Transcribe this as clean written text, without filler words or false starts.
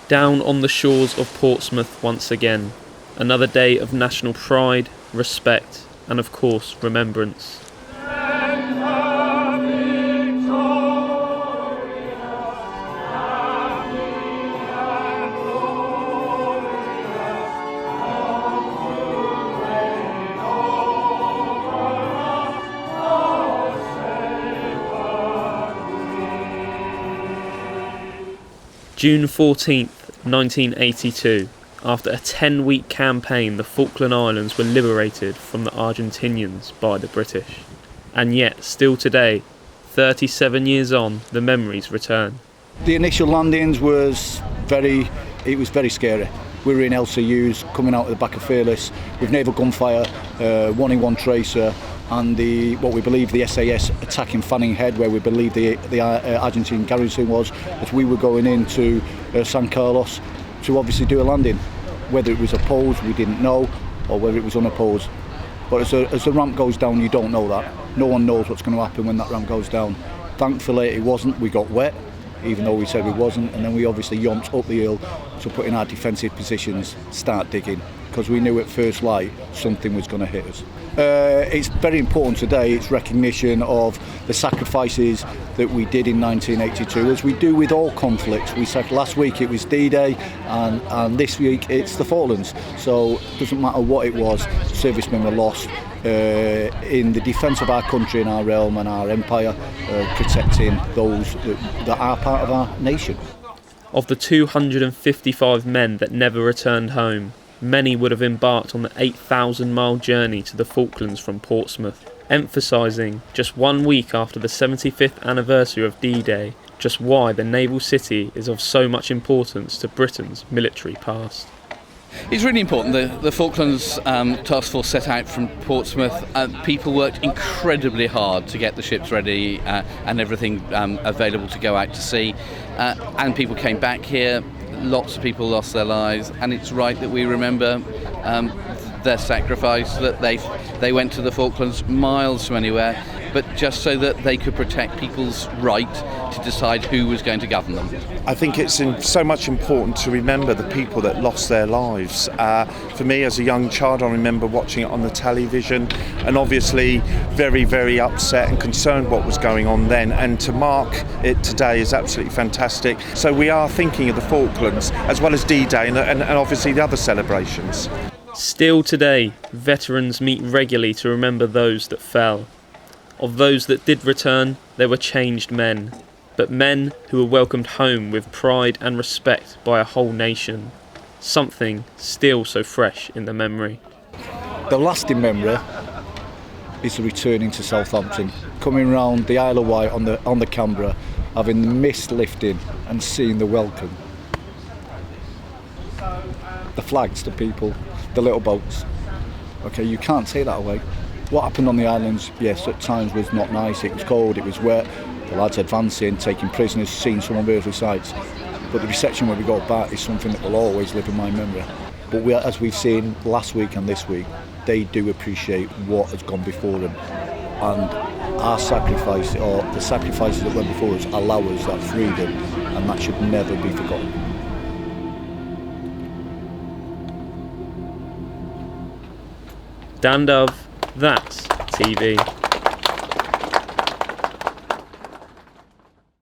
Down on the shores of Portsmouth once again. Another day of national pride, respect, and of course, remembrance. June 14th, 1982. After a 10-week campaign, the Falkland Islands were liberated from the Argentinians by the British. And yet, still today, 37 years on, the memories return. The initial landings was very scary. We were in LCUs coming out of the back of Fearless with naval gunfire, 1-in-1 tracer, and what we believe the SAS attacking Fanning Head, where we believe the Argentine garrison was, as we were going into San Carlos to obviously do a landing. Whether it was opposed, we didn't know, or whether it was unopposed. But as the ramp goes down, you don't know that. No one knows what's going to happen when that ramp goes down. Thankfully, it wasn't. We got wet, even though we said we wasn't, and then we obviously yomped up the hill to put in our defensive positions, start digging, because we knew at first light something was going to hit us. It's very important today. It's recognition of the sacrifices that we did in 1982, as we do with all conflicts. We said last week it was D-Day, and this week it's the Falklands. So it doesn't matter what it was, servicemen were lost in the defence of our country and our realm and our empire, protecting those that are part of our nation. Of the 255 men that never returned home, many would have embarked on the 8,000-mile journey to the Falklands from Portsmouth, emphasising, just 1 week after the 75th anniversary of D-Day, just why the naval city is of so much importance to Britain's military past. It's really important. The Falklands Task Force set out from Portsmouth. People worked incredibly hard to get the ships ready and everything available to go out to sea. And people came back here. Lots of people lost their lives, and it's right that we remember their sacrifice, that they went to the Falklands miles from anywhere, but just so that they could protect people's right to decide who was going to govern them. I think it's so much important to remember the people that lost their lives. For me, as a young child, I remember watching it on the television, and obviously very, very upset and concerned what was going on then. And to mark it today is absolutely fantastic. So we are thinking of the Falklands as well as D-Day and obviously the other celebrations. Still today, veterans meet regularly to remember those that fell. Of those that did return, there were changed men, but men who were welcomed home with pride and respect by a whole nation. Something still so fresh in the memory. The lasting memory is the returning to Southampton, coming round the Isle of Wight on the Canberra, having the mist lifting and seeing the welcome. The flags, the people, the little boats. Okay, you can't take that away. What happened on the islands, yes, at times was not nice. It was cold, it was wet, the lads advancing, taking prisoners, seeing some unearthly sights. But the reception when we got back is something that will always live in my memory. But as we've seen last week and this week, they do appreciate what has gone before them. And our sacrifice, or the sacrifices that went before us, allow us that freedom, and that should never be forgotten. Dan Dove, that's TV.